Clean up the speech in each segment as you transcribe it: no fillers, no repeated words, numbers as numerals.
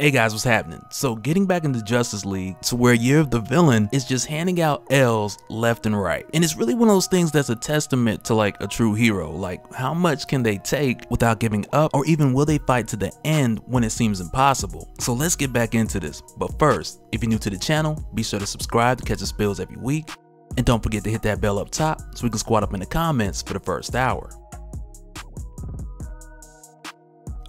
Hey guys, what's happening? So getting back into Justice League to where you're the villain is just handing out L's left and right. And it's really one of those things that's a testament to like a true hero. Like how much can they take without giving up, or even will they fight to the end when it seems impossible? So let's get back into this. But first, if you're new to the channel, be sure to subscribe to catch the spills every week. And don't forget to hit that bell up top so we can squat up in the comments for the first hour.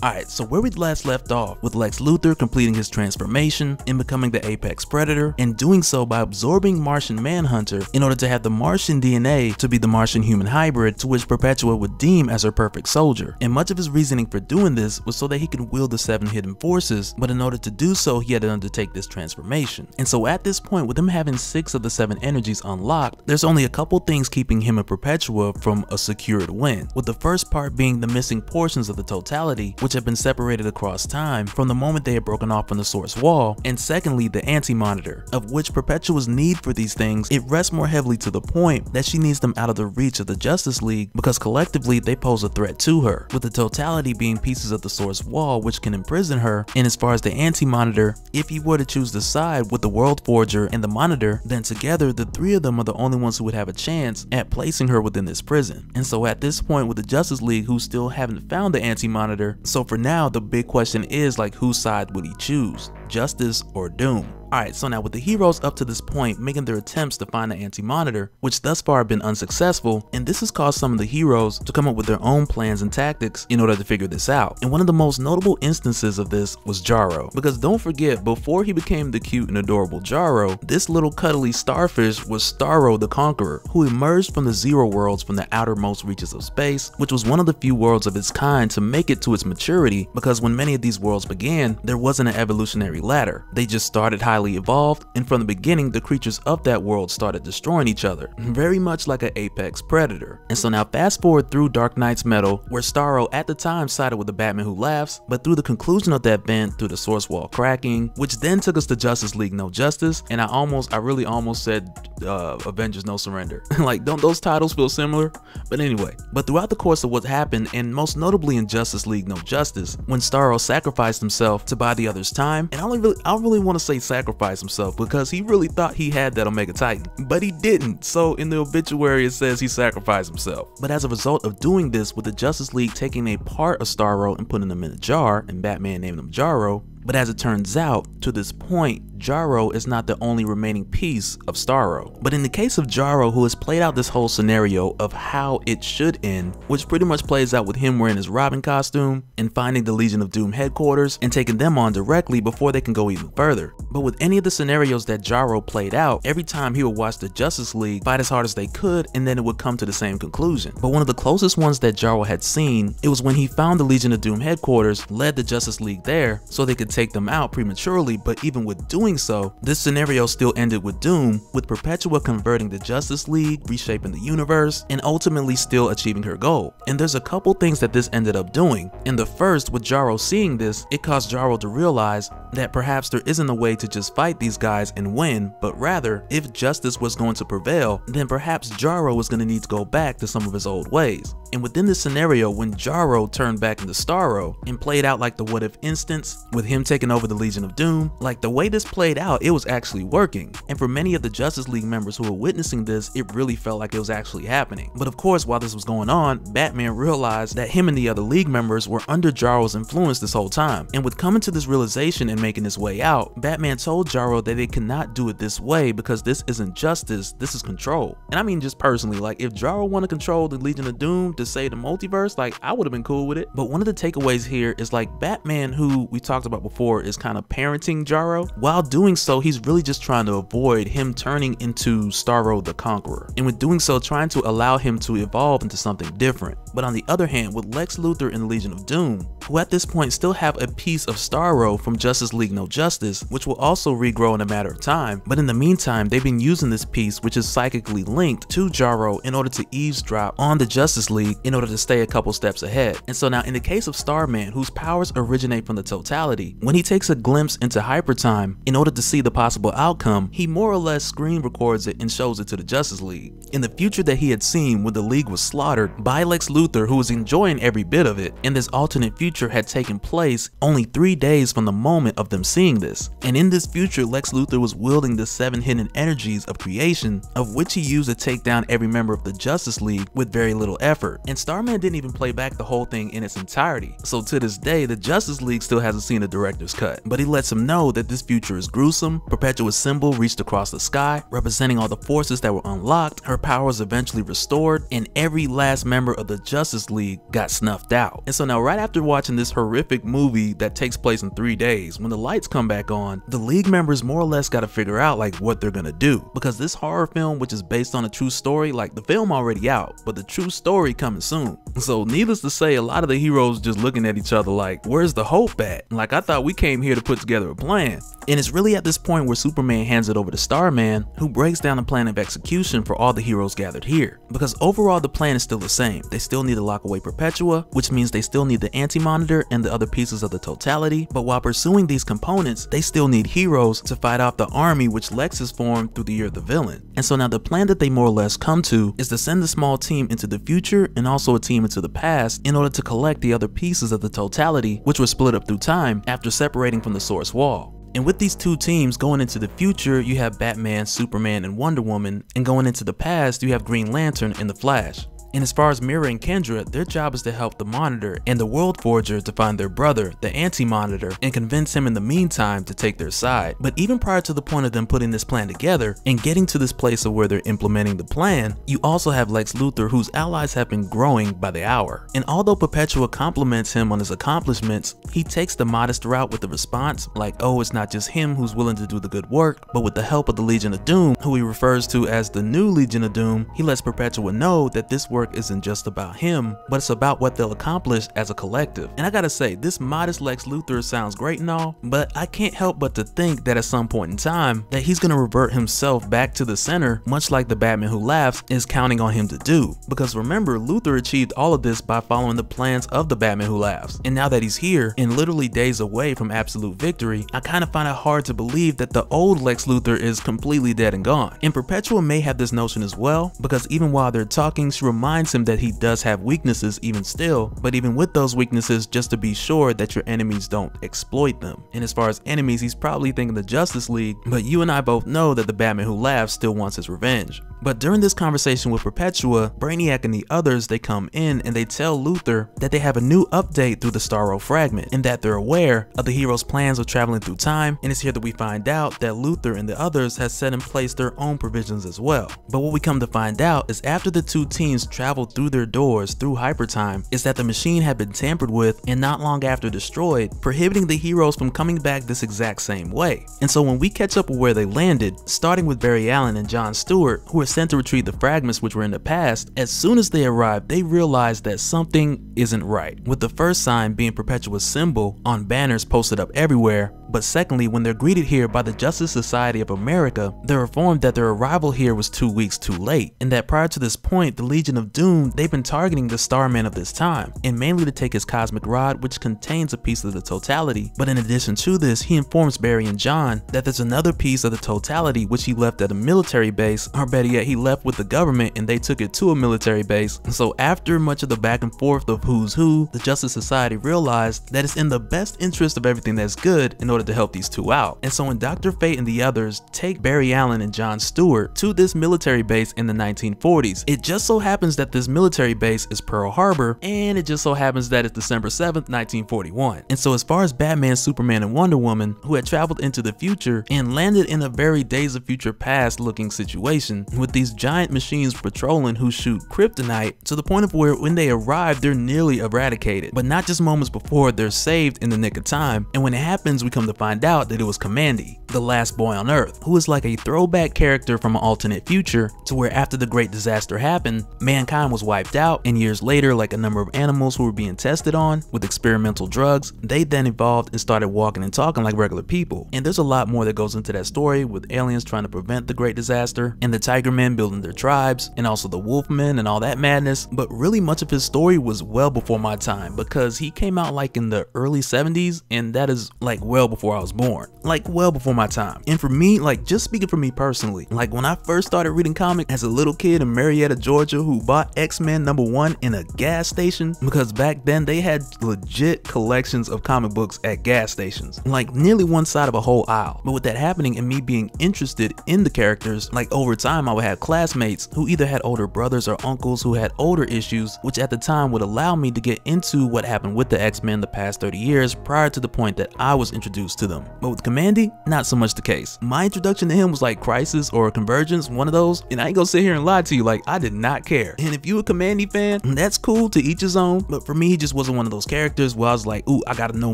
Alright, so where we last left off with Lex Luthor completing his transformation and becoming the Apex Predator, and doing so by absorbing Martian Manhunter in order to have the Martian DNA to be the Martian human hybrid, to which Perpetua would deem as her perfect soldier. And much of his reasoning for doing this was so that he could wield the 7 hidden forces, but in order to do so he had to undertake this transformation. And so at this point, with him having 6 of the 7 energies unlocked, there's only a couple things keeping him and Perpetua from a secured win, with the first part being the missing portions of the totality, which have been separated across time from the moment they had broken off from the source wall, and secondly the anti-monitor, of which Perpetua's need for these things, it rests more heavily to the point that she needs them out of the reach of the Justice League because collectively they pose a threat to her, with the totality being pieces of the source wall which can imprison her. And as far as the anti-monitor, if you were to choose the side with the World Forger and the Monitor, then together the 3 of them are the only ones who would have a chance at placing her within this prison. And so at this point with the Justice League who still haven't found the anti-monitor, so for now the big question is like whose side would he choose, Justice or Doom? Alright, so now with the heroes up to this point making their attempts to find the anti-monitor, which thus far have been unsuccessful, and this has caused some of the heroes to come up with their own plans and tactics in order to figure this out. And one of the most notable instances of this was Jarro, because don't forget, before he became the cute and adorable Jarro, this little cuddly starfish was Starro the Conqueror, who emerged from the Zero Worlds from the outermost reaches of space, which was one of the few worlds of its kind to make it to its maturity, because when many of these worlds began, there wasn't an evolutionary ladder. They just started highly evolved, and from the beginning the creatures of that world started destroying each other, very much like an apex predator. And so now fast forward through Dark Knight's Metal, where Starro at the time sided with the Batman Who Laughs, but through the conclusion of that bent through the source wall cracking, which then took us to Justice League No Justice, and I really almost said Avengers No Surrender. Like, don't those titles feel similar? But anyway, but throughout the course of what happened, and most notably in Justice League No Justice, when Starro sacrificed himself to buy the others time, and I don't really want to say sacrifice himself because he really thought he had that Omega Titan, but he didn't. So in the obituary it says he sacrificed himself. But as a result of doing this, with the Justice League taking a part of Starro and putting him in a jar, and Batman named him Jarro, but as it turns out, to this point, Jarro is not the only remaining piece of Starro. But in the case of Jarro, who has played out this whole scenario of how it should end, which pretty much plays out with him wearing his Robin costume and finding the Legion of Doom headquarters and taking them on directly before they can go even further. But with any of the scenarios that Jarro played out, every time he would watch the Justice League fight as hard as they could, and then it would come to the same conclusion. But one of the closest ones that Jarro had seen, it was when he found the Legion of Doom headquarters, led the Justice League there so they could take them out prematurely. But even with doing so, this scenario still ended with Doom, with Perpetua converting the Justice League, reshaping the universe, and ultimately still achieving her goal. And there's a couple things that this ended up doing. And the first, with Jarro seeing this, it caused Jarro to realize that perhaps there isn't a way to just fight these guys and win, but rather, if justice was going to prevail, then perhaps Jarro was going to need to go back to some of his old ways. And within this scenario, when Jarro turned back into Starro and played out like the what if instance, with him taking over the Legion of Doom, like the way this played out, it was actually working. And for many of the Justice League members who were witnessing this, it really felt like it was actually happening. But of course, while this was going on, Batman realized that him and the other League members were under Jarro's influence this whole time. And with coming to this realization and making his way out, Batman told Jarro that they cannot do it this way because this isn't justice, this is control. And I mean just personally, like if Jarro wanted to control the Legion of Doom to save the multiverse, like I would have been cool with it. But one of the takeaways here is like Batman, who we talked about before, is kind of parenting Jarro. While doing so, he's really just trying to avoid him turning into Starro the Conqueror, and with doing so trying to allow him to evolve into something different. But on the other hand, with Lex Luthor and the Legion of Doom, who at this point still have a piece of Starro from Justice League No Justice, which will also regrow in a matter of time, but in the meantime they've been using this piece, which is psychically linked to Jarro, in order to eavesdrop on the Justice League League in order to stay a couple steps ahead. And so now in the case of Starman, whose powers originate from the totality, when he takes a glimpse into hypertime in order to see the possible outcome, he more or less screen records it and shows it to the Justice League. In the future that he had seen when the League was slaughtered by Lex Luthor, who was enjoying every bit of it, and this alternate future had taken place only 3 days from the moment of them seeing this. And in this future, Lex Luthor was wielding the 7 hidden energies of creation, of which he used to take down every member of the Justice League with very little effort. And Starman didn't even play back the whole thing in its entirety. So to this day, the Justice League still hasn't seen the director's cut. But he lets him know that this future is gruesome. Perpetua's symbol reached across the sky, representing all the forces that were unlocked, her powers eventually restored, and every last member of the Justice League got snuffed out. And so now right after watching this horrific movie that takes place in 3 days, when the lights come back on, the League members more or less got to figure out like what they're gonna do. Because this horror film, which is based on a true story, like the film already out, but the true story coming soon. So needless to say, a lot of the heroes just looking at each other like, where's the hope at? Like, I thought we came here to put together a plan. And it's really at this point where Superman hands it over to Starman, who breaks down the plan of execution for all the heroes gathered here. Because overall the plan is still the same. They still need to lock away Perpetua, which means they still need the Anti-Monitor and the other pieces of the totality, but while pursuing these components, they still need heroes to fight off the army which Lex has formed through the year of the villain. And so now the plan that they more or less come to is to send a small team into the future and also a team into the past in order to collect the other pieces of the totality which were split up through time after separating from the source wall. And with these two teams going into the future, you have Batman, Superman, and Wonder Woman, and going into the past, you have Green Lantern and the Flash. And as far as Mira and Kendra, their job is to help the Monitor and the World Forger to find their brother, the Anti-Monitor, and convince him in the meantime to take their side. But even prior to the point of them putting this plan together and getting to this place of where they're implementing the plan, you also have Lex Luthor, whose allies have been growing by the hour. And although Perpetua compliments him on his accomplishments, he takes the modest route with the response, like, oh, it's not just him who's willing to do the good work, but with the help of the Legion of Doom, who he refers to as the new Legion of Doom, he lets Perpetua know that this work isn't just about him, but it's about what they'll accomplish as a collective. And I gotta say, this modest Lex Luthor sounds great and all, but I can't help but to think that at some point in time that he's gonna revert himself back to the center, much like the Batman Who Laughs is counting on him to do. Because remember, Luthor achieved all of this by following the plans of the Batman Who Laughs. And now that he's here and literally days away from absolute victory, I kind of find it hard to believe that the old Lex Luthor is completely dead and gone. And Perpetua may have this notion as well, because even while they're talking, she reminds him that he does have weaknesses even still, but even with those weaknesses, just to be sure that your enemies don't exploit them. And as far as enemies, he's probably thinking the Justice League, but you and I both know that the Batman Who Laughs still wants his revenge. But during this conversation with Perpetua, Brainiac and the others, they come in and they tell Luthor that they have a new update through the Starro fragment and that they're aware of the heroes' plans of traveling through time, and it's here that we find out that Luthor and the others has set in place their own provisions as well. But what we come to find out is after the two teams traveled through their doors through hypertime is that the machine had been tampered with and not long after destroyed, prohibiting the heroes from coming back this exact same way. And so when we catch up with where they landed, starting with Barry Allen and John Stewart, who are sent to retrieve the fragments which were in the past, as soon as they arrived, they realized that something isn't right, with the first sign being Perpetua's symbol on banners posted up everywhere. But secondly, when they're greeted here by the Justice Society of America, they're informed that their arrival here was 2 weeks too late, and that prior to this point, the Legion of Doom, they've been targeting the Starman of this time, and mainly to take his cosmic rod, which contains a piece of the totality. But in addition to this, he informs Barry and John that there's another piece of the totality which he left at a military base, or better yet, he left with the government and they took it to a military base. So after much of the back and forth of who's who, the Justice Society realized that it's in the best interest of everything that's good in order to help these two out. And so when Dr. Fate and the others take Barry Allen and John Stewart to this military base in the 1940s, it just so happens that this military base is Pearl Harbor, and it just so happens that it's December 7th, 1941. And so as far as Batman, Superman, and Wonder Woman, who had traveled into the future and landed in a very Days of Future Past looking situation, with these giant machines patrolling who shoot kryptonite to the point of where when they arrive, they're nearly eradicated. But not just moments before, they're saved in the nick of time. And when it happens, we come to find out that it was Kamandi, the last boy on Earth, who is like a throwback character from an alternate future to where after the great disaster happened, mankind mankind was wiped out, and years later, like a number of animals who were being tested on with experimental drugs, they then evolved and started walking and talking like regular people. And there's a lot more that goes into that story, with aliens trying to prevent the great disaster, and the tiger men building their tribes, and also the wolfmen and all that madness. But really much of his story was well before my time, because he came out like in the early 70s, and that is like well before I was born, like well before my time. And for me, like just speaking for me personally, like when I first started reading comics as a little kid in Marietta, Georgia, who bought X-Men #1 in a gas station, because back then they had legit collections of comic books at gas stations, like nearly one side of a whole aisle. But with that happening and me being interested in the characters, like over time I would have classmates who either had older brothers or uncles who had older issues, which at the time would allow me to get into what happened with the X-Men the past 30 years prior to the point that I was introduced to them. But with Kamandi, not so much the case. My introduction to him was like Crisis or Convergence, one of those, and I ain't gonna sit here and lie to you, like I did not care. And if you a Kamandi fan, that's cool, to each his own, but for me he just wasn't one of those characters where I was like, ooh, I gotta know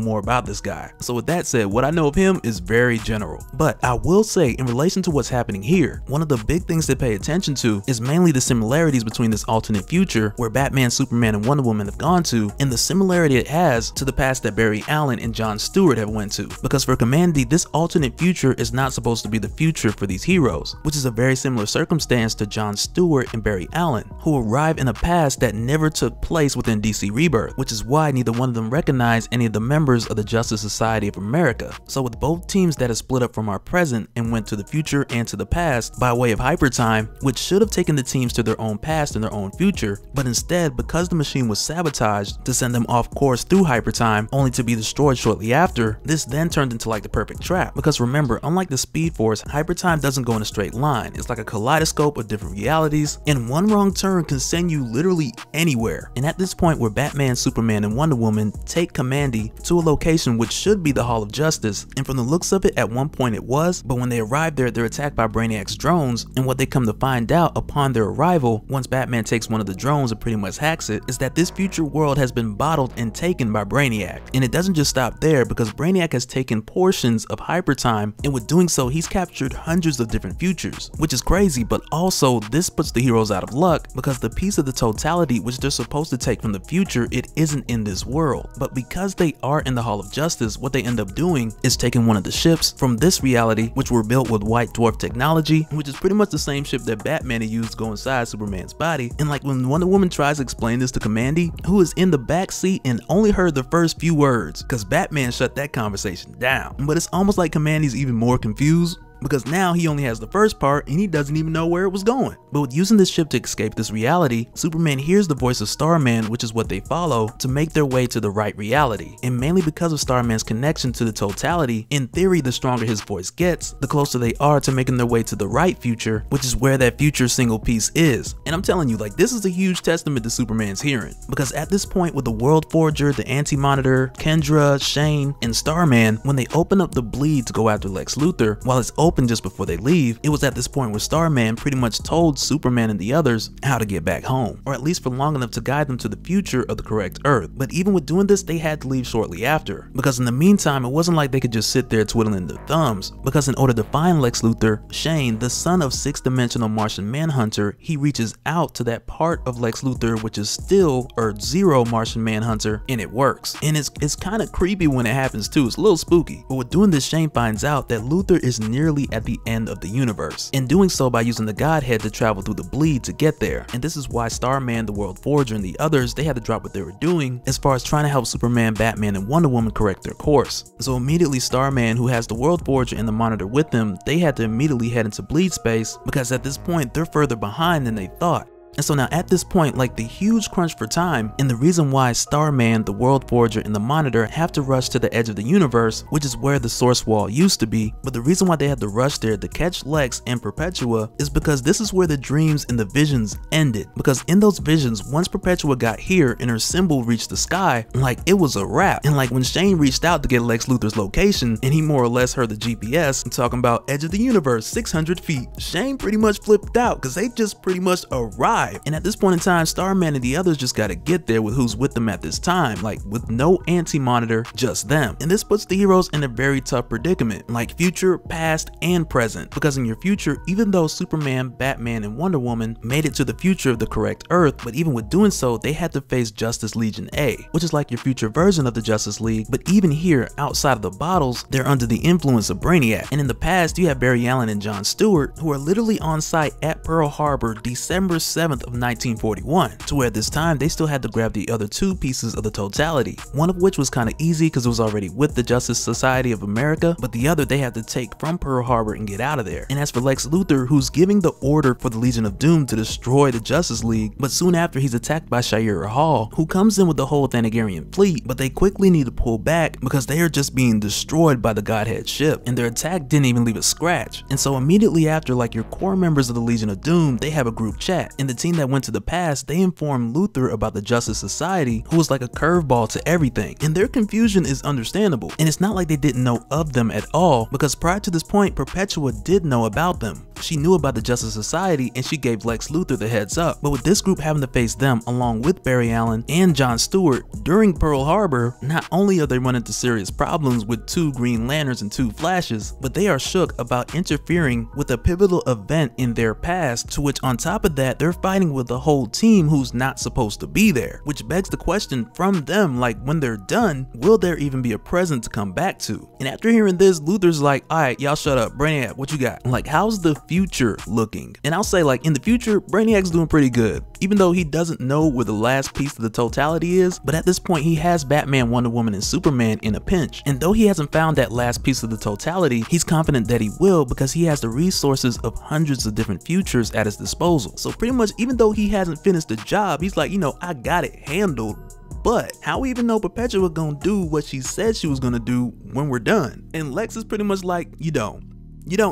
more about this guy. So with that said, what I know of him is very general. But I will say, in relation to what's happening here, one of the big things to pay attention to is mainly the similarities between this alternate future where Batman, Superman, and Wonder Woman have gone to, and the similarity it has to the past that Barry Allen and John Stewart have went to. Because for Kamandi, this alternate future is not supposed to be the future for these heroes, which is a very similar circumstance to John Stewart and Barry Allen, who arrive in a past that never took place within DC Rebirth, which is why neither one of them recognize any of the members of the Justice Society of America. So with both teams that have split up from our present and went to the future and to the past by way of hyper time, which should have taken the teams to their own past and their own future, but instead, because the machine was sabotaged to send them off course through hyper time only to be destroyed shortly after, this then turned into like the perfect trap. Because remember, unlike the Speed Force, hyper time doesn't go in a straight line. It's like a kaleidoscope of different realities, and one wrong turn can send you literally anywhere. And at this point where Batman, Superman, and Wonder Woman take Kamandi to a location which should be the Hall of Justice, and from the looks of it at one point it was, but when they arrive there, they're attacked by Brainiac's drones, and what they come to find out upon their arrival, once Batman takes one of the drones and pretty much hacks it, is that this future world has been bottled and taken by Brainiac. And it doesn't just stop there, because Brainiac has taken portions of hyper time, and with doing so he's captured hundreds of different futures, which is crazy. But also this puts the heroes out of luck, because the piece of the totality which they're supposed to take from the future, it isn't in this world. But because they are in the Hall of Justice, what they end up doing is taking one of the ships from this reality, which were built with white dwarf technology, which is pretty much the same ship that Batman had used to go inside Superman's body. And like when Wonder Woman tries to explain this to Kamandi, who is in the back seat and only heard the first few words, because Batman shut that conversation down. But it's almost like Kamandi's even more confused, because now he only has the first part and he doesn't even know where it was going. But with using this ship to escape this reality, Superman hears the voice of Starman, which is what they follow, to make their way to the right reality. And mainly because of Starman's connection to the totality, in theory the stronger his voice gets, the closer they are to making their way to the right future, which is where that future single piece is. And I'm telling you, like, this is a huge testament to Superman's hearing, because at this point with the World Forger, the Anti-Monitor, Kendra, Shane, and Starman, when they open up the bleed to go after Lex Luthor, while it's open just before they leave, it was at this point where Starman pretty much told Superman and the others how to get back home, or at least for long enough to guide them to the future of the correct Earth. But even with doing this, they had to leave shortly after, because in the meantime it wasn't like they could just sit there twiddling their thumbs, because in order to find Lex Luthor, Shane, the son of six-dimensional Martian Manhunter, he reaches out to that part of Lex Luthor which is still Earth Zero Martian Manhunter, and it works. And it's kind of creepy when it happens too, it's a little spooky. But with doing this, Shane finds out that Luthor is nearly at the end of the universe, and doing so by using the Godhead to travel through the bleed to get there. And this is why Starman, the World Forger, and the others, they had to drop what they were doing as far as trying to help Superman, Batman, and Wonder Woman correct their course. So immediately Starman, who has the World Forger and the Monitor with them, they had to immediately head into bleed space, because at this point they're further behind than they thought. And so now at this point, like the huge crunch for time, and the reason why Starman, the World Forger, and the Monitor have to rush to the edge of the universe, which is where the source wall used to be, but the reason why they had to rush there to catch Lex and Perpetua is because this is where the dreams and the visions ended. Because in those visions, once Perpetua got here and her symbol reached the sky, like it was a wrap. And like when Shane reached out to get Lex Luthor's location, and he more or less heard the GPS talking about edge of the universe, 600 feet, Shane pretty much flipped out, because they just pretty much arrived arrive. And at this point in time, Starman and the others just gotta get there with who's with them at this time, like with no anti-monitor, just them. And this puts the heroes in a very tough predicament, like future, past, and present. Because in your future, even though Superman, Batman, and Wonder Woman made it to the future of the correct Earth, but even with doing so, they had to face Justice Legion A, which is like your future version of the Justice League, but even here, outside of the bottles, they're under the influence of Brainiac. And in the past, you have Barry Allen and John Stewart, who are literally on site at Pearl Harbor December 7th of 1941, to where at this time, they still had to grab the other two pieces of the totality, one of which was kind of easy because it was already with the Justice Society of America, but the other they had to take from Pearl Harbor and get out of there. And as for Lex Luthor, who's giving the order for the Legion of Doom to destroy the Justice League, but soon after he's attacked by Shayera Hall, who comes in with the whole Thanagarian fleet, but they quickly need to pull back because they are just being destroyed by the Godhead ship, and their attack didn't even leave a scratch. And so immediately after, like your core members of the Legion of Doom, they have a group chat, and the team that went to the past, they informed Luthor about the Justice Society, who was like a curveball to everything, and their confusion is understandable. And it's not like they didn't know of them at all, because prior to this point, Perpetua did know about them. She knew about the Justice Society and she gave Lex Luthor the heads up, but with this group having to face them along with Barry Allen and John Stewart during Pearl Harbor, not only are they running into serious problems with 2 Green Lanterns and 2 Flashes, but they are shook about interfering with a pivotal event in their past, to which on top of that, they're fighting with the whole team who's not supposed to be there, which begs the question from them, like when they're done, will there even be a present to come back to? And after hearing this, Luthor's like, alright, y'all shut up, Brainiac, what you got? Like, how's the future looking? And I'll say, like, in the future, Brainiac's doing pretty good, even though he doesn't know where the last piece of the totality is, but at this point he has Batman, Wonder Woman, and Superman in a pinch. And though he hasn't found that last piece of the totality, he's confident that he will because he has the resources of hundreds of different futures at his disposal. So pretty much, even though he hasn't finished the job, he's like, you know, I got it handled. But how we even know Perpetua gonna do what she said she was gonna do when we're done? And Lex is pretty much like, you don't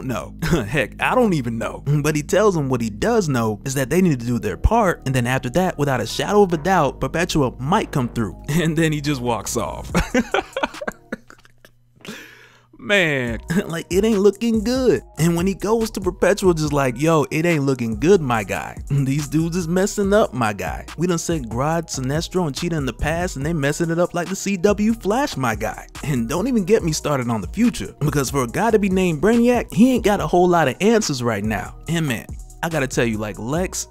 know. Heck, I don't even know. But he tells them what he does know is that they need to do their part, and then after that, without a shadow of a doubt, Perpetua might come through. And then he just walks off. Man, like, it ain't looking good. And when he goes to Perpetua, just like, yo, it ain't looking good, my guy. These dudes is messing up, my guy. We done said Grodd, Sinestro, and Cheetah in the past, and they messing it up like the CW Flash, my guy. And don't even get me started on the future, because for a guy to be named Brainiac, he ain't got a whole lot of answers right now. And man, I gotta tell you, like, Lex,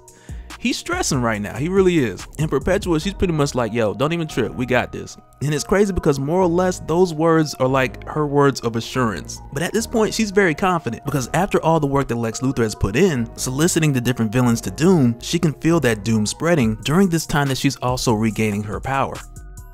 he's stressing right now, he really is. And Perpetua, she's pretty much like, yo, don't even trip, we got this. And it's crazy because more or less those words are like her words of assurance. But at this point, she's very confident because after all the work that Lex Luthor has put in, soliciting the different villains to doom, she can feel that doom spreading during this time that she's also regaining her power.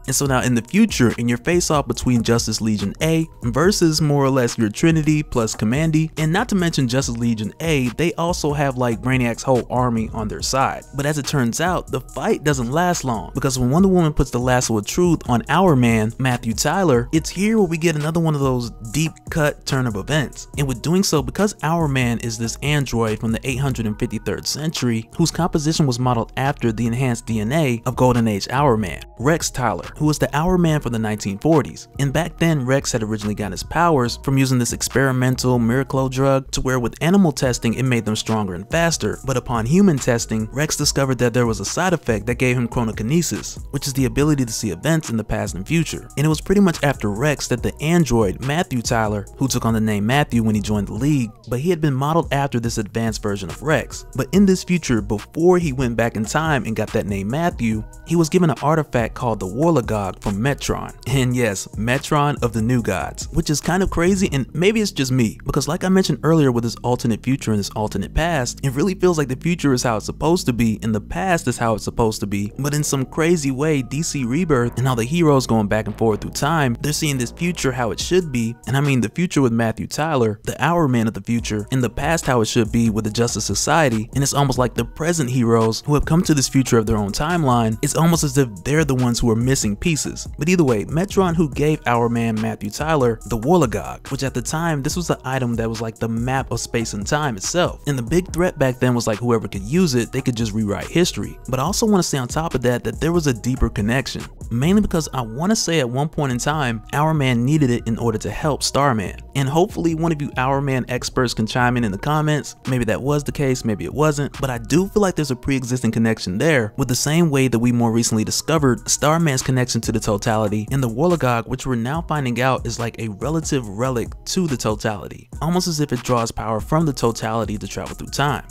And so now in the future, in your face-off between Justice Legion A versus more or less your Trinity plus Commandy, and not to mention Justice Legion A, they also have like Brainiac's whole army on their side. But as it turns out, the fight doesn't last long, because when Wonder Woman puts the lasso of truth on our man, Matthew Tyler, it's here where we get another one of those deep cut turn of events. And with doing so, because our man is this android from the 853rd century, whose composition was modeled after the enhanced DNA of Golden Age Our Man, Rex Tyler, who was the Our Man from the 1940s. And back then, Rex had originally got his powers from using this experimental Miraclo drug, to where with animal testing it made them stronger and faster, but upon human testing, Rex discovered that there was a side effect that gave him chronokinesis, which is the ability to see events in the past and future. And it was pretty much after Rex that the android Matthew Tyler, who took on the name Matthew when he joined the League, but he had been modeled after this advanced version of Rex. But in this future, before he went back in time and got that name Matthew, he was given an artifact called the Warlagog from Metron. And yes, Metron of the New Gods, which is kind of crazy, and maybe it's just me, because like I mentioned earlier with this alternate future and this alternate past, it really feels like the future is how it's supposed to be and the past is how it's supposed to be. But in some crazy way, DC Rebirth and all the heroes going back and forth through time, they're seeing this future how it should be. And I mean the future with Matthew Tyler, the Our Man of the future, and the past how it should be with the Justice Society. And it's almost like the present heroes who have come to this future of their own timeline, it's almost as if they're the ones who are missing missing pieces. But either way, Metron, who gave our man Matthew Tyler the Warlogog, which at the time, this was the item that was like the map of space and time itself. And the big threat back then was like whoever could use it, they could just rewrite history. But I also want to say on top of that, that there was a deeper connection. Mainly because I want to say at one point in time, Our Man needed it in order to help Starman. And hopefully one of you Our Man experts can chime in the comments. Maybe that was the case, maybe it wasn't, but I do feel like there's a pre-existing connection there, with the same way that we more recently discovered Starman's connection to the Totality and the Warlogog, which we're now finding out is like a relative relic to the Totality, almost as if it draws power from the Totality to travel through time.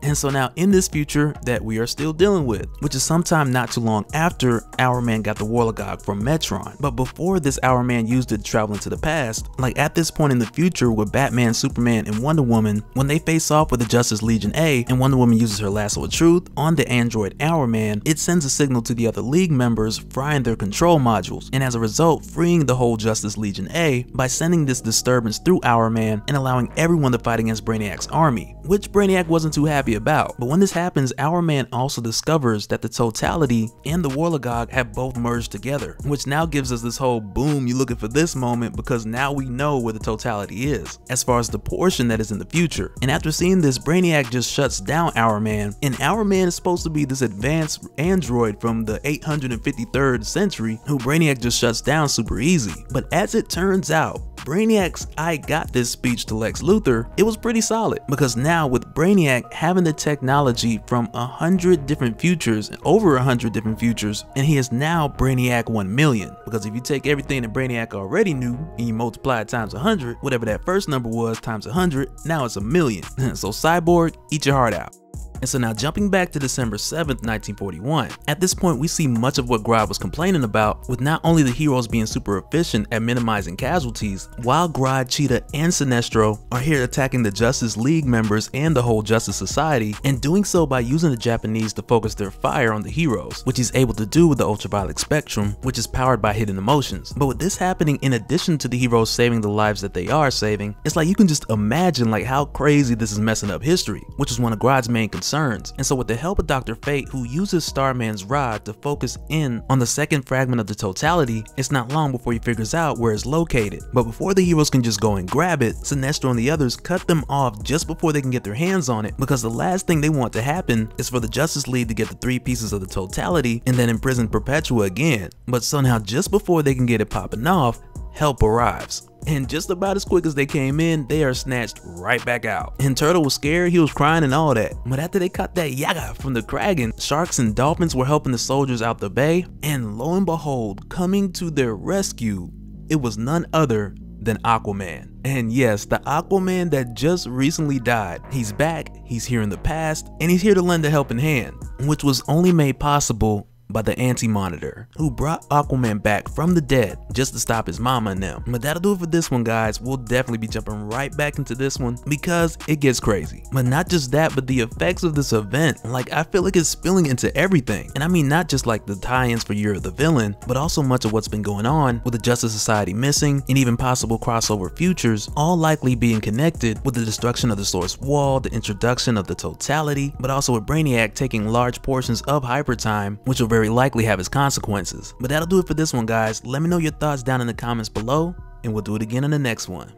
And so now in this future that we are still dealing with, which is sometime not too long after Our Man got the Warlogog from Metron, but before this Our Man used it to travel into the past, like at this point in the future with Batman, Superman, and Wonder Woman, when they face off with the Justice Legion A and Wonder Woman uses her lasso of truth on the android Our Man, it sends a signal to the other League members frying their control modules, and as a result freeing the whole Justice Legion A by sending this disturbance through Our Man and allowing everyone to fight against Brainiac's army, which Brainiac wasn't too happy about. But when this happens, Our Man also discovers that the Totality and the Warlogog have both merged together, which now gives us this whole boom, you looking for this moment, because now we know where the Totality is, as far as the portion that is in the future. And after seeing this, Brainiac just shuts down Our Man, and Our Man is supposed to be this advanced android from the 853rd century who Brainiac just shuts down super easy. But as it turns out, Brainiac's "I got this" speech to Lex Luthor, it was pretty solid, because now with Brainiac having the technology from 100 different futures, over 100 different futures, and he is now Brainiac 1 million, because if you take everything that Brainiac already knew and you multiply it times 100, whatever that first number was times 100, now it's 1 million. So Cyborg, eat your heart out. And so now jumping back to December 7th, 1941, at this point we see much of what Grodd was complaining about, with not only the heroes being super efficient at minimizing casualties, while Grodd, Cheetah, and Sinestro are here attacking the Justice League members and the whole Justice Society, and doing so by using the Japanese to focus their fire on the heroes, which he's able to do with the ultraviolet spectrum, which is powered by hidden emotions. But with this happening, in addition to the heroes saving the lives that they are saving, it's like you can just imagine like how crazy this is messing up history, which is one of Grodd's main concerns. And so with the help of Dr. Fate, who uses Starman's rod to focus in on the second fragment of the Totality, it's not long before he figures out where it's located. But before the heroes can just go and grab it, Sinestro and the others cut them off just before they can get their hands on it, because the last thing they want to happen is for the Justice League to get the 3 pieces of the Totality and then imprison Perpetua again. But somehow just before they can get it popping off, help arrives. And just about as quick as they came in, they are snatched right back out. And Turtle was scared, he was crying and all that. But after they caught that yaga from the Kraken, sharks and dolphins were helping the soldiers out the bay. And lo and behold, coming to their rescue, it was none other than Aquaman. And yes, the Aquaman that just recently died. He's back, he's here in the past, and he's here to lend a helping hand, which was only made possible by the Anti-Monitor, who brought Aquaman back from the dead just to stop his mama and them. But that'll do it for this one, guys. We'll definitely be jumping right back into this one because it gets crazy. But not just that, but the effects of this event, like I feel like it's spilling into everything. And I mean not just like the tie-ins for Year of the Villain, but also much of what's been going on with the Justice Society missing and even possible crossover futures, all likely being connected with the destruction of the Source Wall, the introduction of the Totality, but also with Brainiac taking large portions of Hypertime, which will very likely have its consequences. But that'll do it for this one, guys. Let me know your thoughts down in the comments below, and we'll do it again in the next one.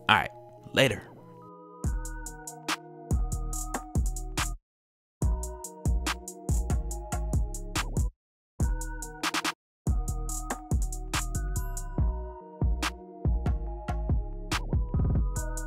Alright, later.